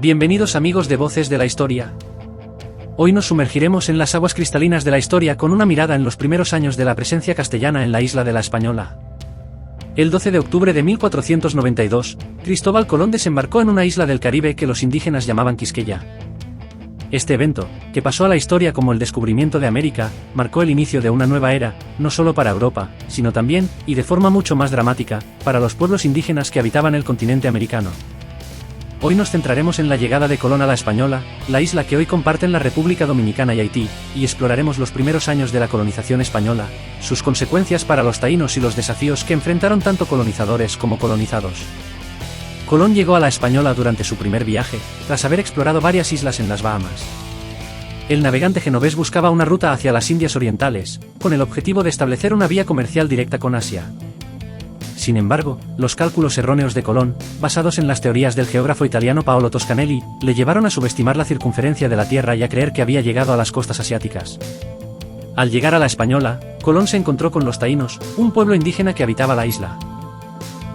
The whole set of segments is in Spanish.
Bienvenidos amigos de Voces de la Historia. Hoy nos sumergiremos en las aguas cristalinas de la historia con una mirada en los primeros años de la presencia castellana en la isla de La Española. El 12 de octubre de 1492, Cristóbal Colón desembarcó en una isla del Caribe que los indígenas llamaban Quisqueya. Este evento, que pasó a la historia como el descubrimiento de América, marcó el inicio de una nueva era, no solo para Europa, sino también, y de forma mucho más dramática, para los pueblos indígenas que habitaban el continente americano. Hoy nos centraremos en la llegada de Colón a La Española, la isla que hoy comparten la República Dominicana y Haití, y exploraremos los primeros años de la colonización española, sus consecuencias para los taínos y los desafíos que enfrentaron tanto colonizadores como colonizados. Colón llegó a La Española durante su primer viaje, tras haber explorado varias islas en las Bahamas. El navegante genovés buscaba una ruta hacia las Indias Orientales, con el objetivo de establecer una vía comercial directa con Asia. Sin embargo, los cálculos erróneos de Colón, basados en las teorías del geógrafo italiano Paolo Toscanelli, le llevaron a subestimar la circunferencia de la Tierra y a creer que había llegado a las costas asiáticas. Al llegar a La Española, Colón se encontró con los taínos, un pueblo indígena que habitaba la isla.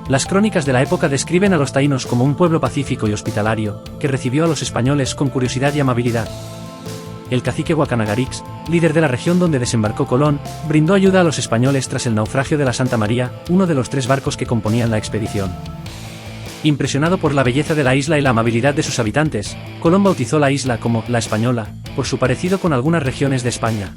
Las crónicas de la época describen a los taínos como un pueblo pacífico y hospitalario, que recibió a los españoles con curiosidad y amabilidad. El cacique Guacanagarix, líder de la región donde desembarcó Colón, brindó ayuda a los españoles tras el naufragio de la Santa María, uno de los 3 barcos que componían la expedición. Impresionado por la belleza de la isla y la amabilidad de sus habitantes, Colón bautizó la isla como La Española, por su parecido con algunas regiones de España.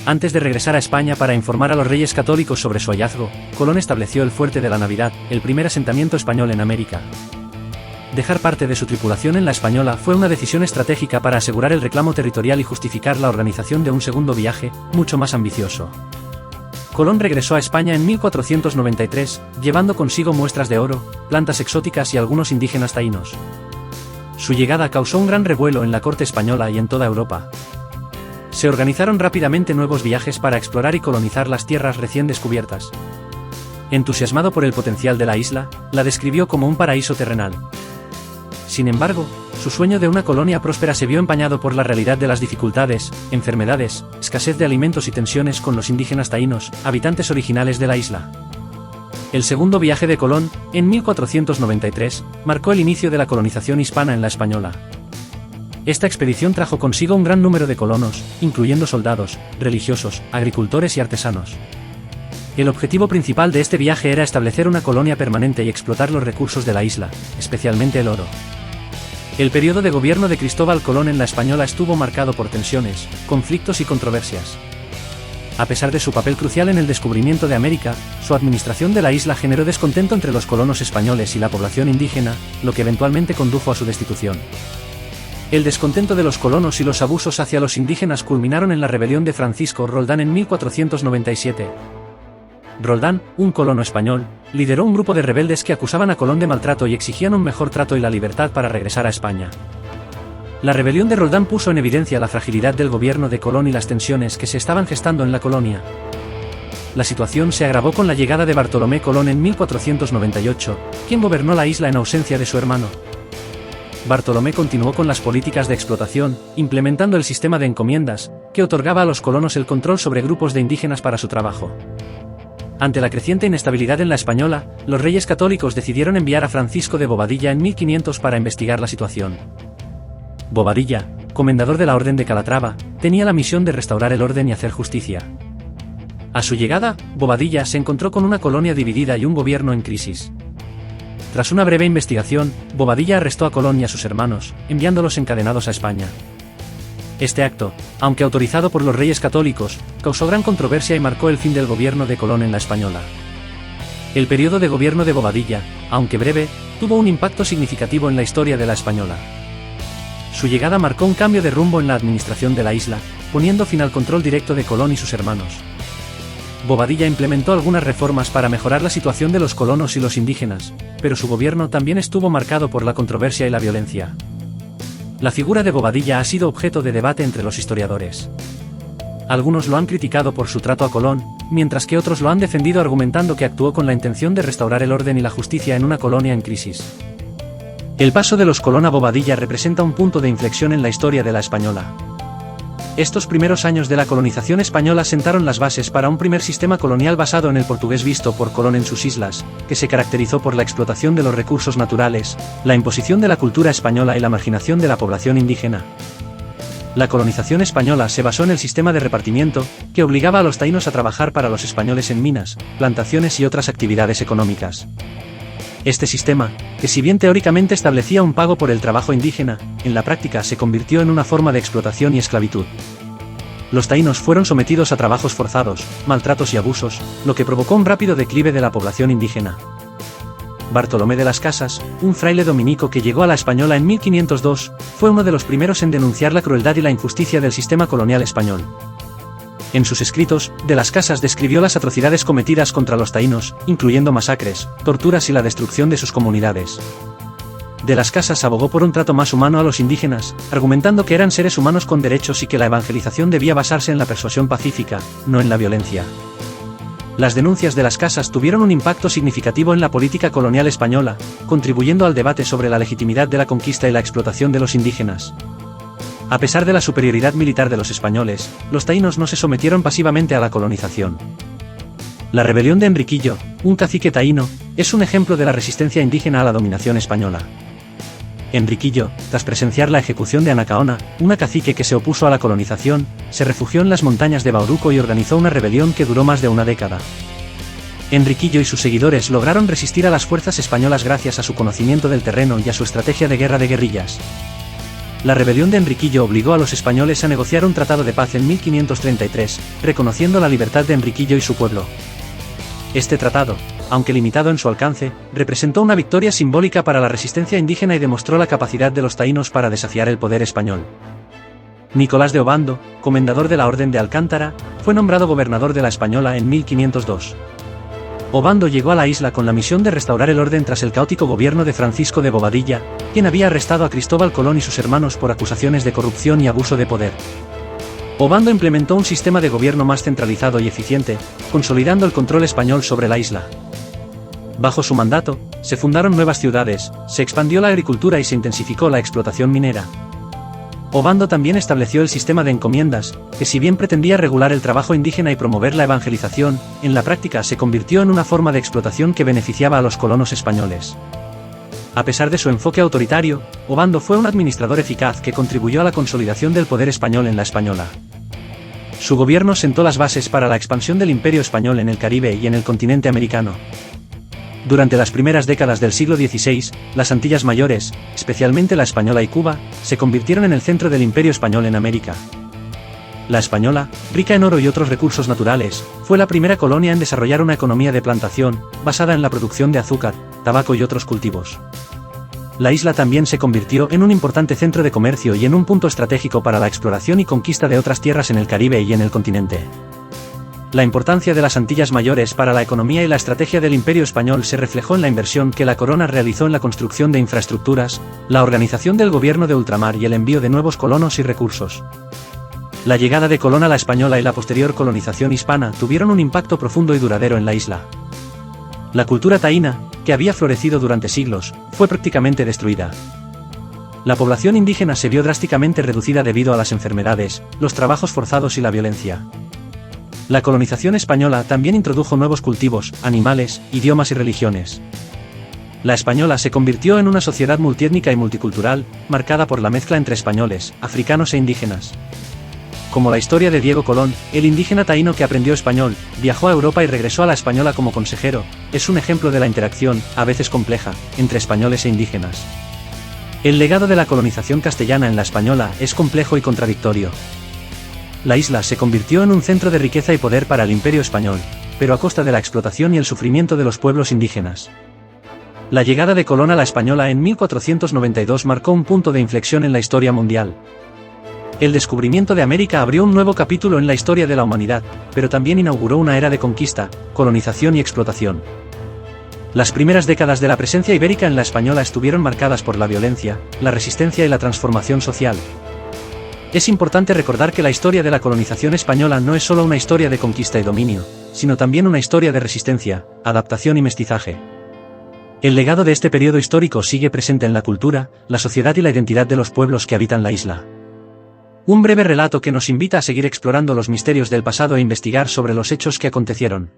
Antes de regresar a España para informar a los reyes católicos sobre su hallazgo, Colón estableció el Fuerte de la Navidad, el primer asentamiento español en América. Dejar parte de su tripulación en La Española fue una decisión estratégica para asegurar el reclamo territorial y justificar la organización de un segundo viaje, mucho más ambicioso. Colón regresó a España en 1493, llevando consigo muestras de oro, plantas exóticas y algunos indígenas taínos. Su llegada causó un gran revuelo en la corte española y en toda Europa. Se organizaron rápidamente nuevos viajes para explorar y colonizar las tierras recién descubiertas. Entusiasmado por el potencial de la isla, la describió como un paraíso terrenal. Sin embargo, su sueño de una colonia próspera se vio empañado por la realidad de las dificultades, enfermedades, escasez de alimentos y tensiones con los indígenas taínos, habitantes originales de la isla. El segundo viaje de Colón, en 1493, marcó el inicio de la colonización hispana en La Española. Esta expedición trajo consigo un gran número de colonos, incluyendo soldados, religiosos, agricultores y artesanos. El objetivo principal de este viaje era establecer una colonia permanente y explotar los recursos de la isla, especialmente el oro. El periodo de gobierno de Cristóbal Colón en La Española estuvo marcado por tensiones, conflictos y controversias. A pesar de su papel crucial en el descubrimiento de América, su administración de la isla generó descontento entre los colonos españoles y la población indígena, lo que eventualmente condujo a su destitución. El descontento de los colonos y los abusos hacia los indígenas culminaron en la rebelión de Francisco Roldán en 1497. Roldán, un colono español, lideró un grupo de rebeldes que acusaban a Colón de maltrato y exigían un mejor trato y la libertad para regresar a España. La rebelión de Roldán puso en evidencia la fragilidad del gobierno de Colón y las tensiones que se estaban gestando en la colonia. La situación se agravó con la llegada de Bartolomé Colón en 1498, quien gobernó la isla en ausencia de su hermano. Bartolomé continuó con las políticas de explotación, implementando el sistema de encomiendas, que otorgaba a los colonos el control sobre grupos de indígenas para su trabajo. Ante la creciente inestabilidad en La Española, los reyes católicos decidieron enviar a Francisco de Bobadilla en 1500 para investigar la situación. Bobadilla, comendador de la Orden de Calatrava, tenía la misión de restaurar el orden y hacer justicia. A su llegada, Bobadilla se encontró con una colonia dividida y un gobierno en crisis. Tras una breve investigación, Bobadilla arrestó a Colón y a sus hermanos, enviándolos encadenados a España. Este acto, aunque autorizado por los reyes católicos, causó gran controversia y marcó el fin del gobierno de Colón en La Española. El periodo de gobierno de Bobadilla, aunque breve, tuvo un impacto significativo en la historia de La Española. Su llegada marcó un cambio de rumbo en la administración de la isla, poniendo fin al control directo de Colón y sus hermanos. Bobadilla implementó algunas reformas para mejorar la situación de los colonos y los indígenas, pero su gobierno también estuvo marcado por la controversia y la violencia. La figura de Bobadilla ha sido objeto de debate entre los historiadores. Algunos lo han criticado por su trato a Colón, mientras que otros lo han defendido argumentando que actuó con la intención de restaurar el orden y la justicia en una colonia en crisis. El paso de los Colón a Bobadilla representa un punto de inflexión en la historia de La Española. Estos primeros años de la colonización española sentaron las bases para un primer sistema colonial basado en el portugués visto por Colón en sus islas, que se caracterizó por la explotación de los recursos naturales, la imposición de la cultura española y la marginación de la población indígena. La colonización española se basó en el sistema de repartimiento, que obligaba a los taínos a trabajar para los españoles en minas, plantaciones y otras actividades económicas. Este sistema, que si bien teóricamente establecía un pago por el trabajo indígena, en la práctica se convirtió en una forma de explotación y esclavitud. Los taínos fueron sometidos a trabajos forzados, maltratos y abusos, lo que provocó un rápido declive de la población indígena. Bartolomé de las Casas, un fraile dominico que llegó a la Española en 1502, fue uno de los primeros en denunciar la crueldad y la injusticia del sistema colonial español. En sus escritos, de las Casas describió las atrocidades cometidas contra los taínos, incluyendo masacres, torturas y la destrucción de sus comunidades. De las Casas abogó por un trato más humano a los indígenas, argumentando que eran seres humanos con derechos y que la evangelización debía basarse en la persuasión pacífica, no en la violencia. Las denuncias de las Casas tuvieron un impacto significativo en la política colonial española, contribuyendo al debate sobre la legitimidad de la conquista y la explotación de los indígenas. A pesar de la superioridad militar de los españoles, los taínos no se sometieron pasivamente a la colonización. La rebelión de Enriquillo, un cacique taíno, es un ejemplo de la resistencia indígena a la dominación española. Enriquillo, tras presenciar la ejecución de Anacaona, una cacique que se opuso a la colonización, se refugió en las montañas de Bauruco y organizó una rebelión que duró más de una década. Enriquillo y sus seguidores lograron resistir a las fuerzas españolas gracias a su conocimiento del terreno y a su estrategia de guerra de guerrillas. La rebelión de Enriquillo obligó a los españoles a negociar un tratado de paz en 1533, reconociendo la libertad de Enriquillo y su pueblo. Este tratado, aunque limitado en su alcance, representó una victoria simbólica para la resistencia indígena y demostró la capacidad de los taínos para desafiar el poder español. Nicolás de Obando, comendador de la Orden de Alcántara, fue nombrado gobernador de la Española en 1502. Obando llegó a la isla con la misión de restaurar el orden tras el caótico gobierno de Francisco de Bobadilla, quien había arrestado a Cristóbal Colón y sus hermanos por acusaciones de corrupción y abuso de poder. Obando implementó un sistema de gobierno más centralizado y eficiente, consolidando el control español sobre la isla. Bajo su mandato, se fundaron nuevas ciudades, se expandió la agricultura y se intensificó la explotación minera. Obando también estableció el sistema de encomiendas, que si bien pretendía regular el trabajo indígena y promover la evangelización, en la práctica se convirtió en una forma de explotación que beneficiaba a los colonos españoles. A pesar de su enfoque autoritario, Obando fue un administrador eficaz que contribuyó a la consolidación del poder español en la Española. Su gobierno sentó las bases para la expansión del Imperio español en el Caribe y en el continente americano. Durante las primeras décadas del siglo XVI, las Antillas Mayores, especialmente la Española y Cuba, se convirtieron en el centro del Imperio español en América. La Española, rica en oro y otros recursos naturales, fue la primera colonia en desarrollar una economía de plantación, basada en la producción de azúcar, tabaco y otros cultivos. La isla también se convirtió en un importante centro de comercio y en un punto estratégico para la exploración y conquista de otras tierras en el Caribe y en el continente. La importancia de las Antillas Mayores para la economía y la estrategia del Imperio español se reflejó en la inversión que la corona realizó en la construcción de infraestructuras, la organización del gobierno de ultramar y el envío de nuevos colonos y recursos. La llegada de Colón a la Española y la posterior colonización hispana tuvieron un impacto profundo y duradero en la isla. La cultura taína, que había florecido durante siglos, fue prácticamente destruida. La población indígena se vio drásticamente reducida debido a las enfermedades, los trabajos forzados y la violencia. La colonización española también introdujo nuevos cultivos, animales, idiomas y religiones. La Española se convirtió en una sociedad multiétnica y multicultural, marcada por la mezcla entre españoles, africanos e indígenas. Como la historia de Diego Colón, el indígena taíno que aprendió español, viajó a Europa y regresó a la Española como consejero, es un ejemplo de la interacción, a veces compleja, entre españoles e indígenas. El legado de la colonización castellana en la Española es complejo y contradictorio. La isla se convirtió en un centro de riqueza y poder para el Imperio español, pero a costa de la explotación y el sufrimiento de los pueblos indígenas. La llegada de Colón a la Española en 1492 marcó un punto de inflexión en la historia mundial. El descubrimiento de América abrió un nuevo capítulo en la historia de la humanidad, pero también inauguró una era de conquista, colonización y explotación. Las primeras décadas de la presencia ibérica en la Española estuvieron marcadas por la violencia, la resistencia y la transformación social. Es importante recordar que la historia de la colonización española no es solo una historia de conquista y dominio, sino también una historia de resistencia, adaptación y mestizaje. El legado de este periodo histórico sigue presente en la cultura, la sociedad y la identidad de los pueblos que habitan la isla. Un breve relato que nos invita a seguir explorando los misterios del pasado e investigar sobre los hechos que acontecieron.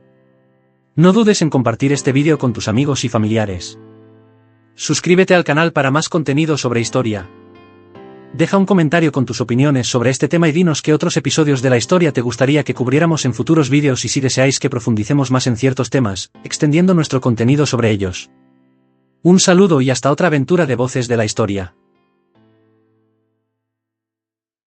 No dudes en compartir este vídeo con tus amigos y familiares. Suscríbete al canal para más contenido sobre historia. Deja un comentario con tus opiniones sobre este tema y dinos qué otros episodios de la historia te gustaría que cubriéramos en futuros vídeos y si deseáis que profundicemos más en ciertos temas, extendiendo nuestro contenido sobre ellos. Un saludo y hasta otra aventura de Voces de la Historia.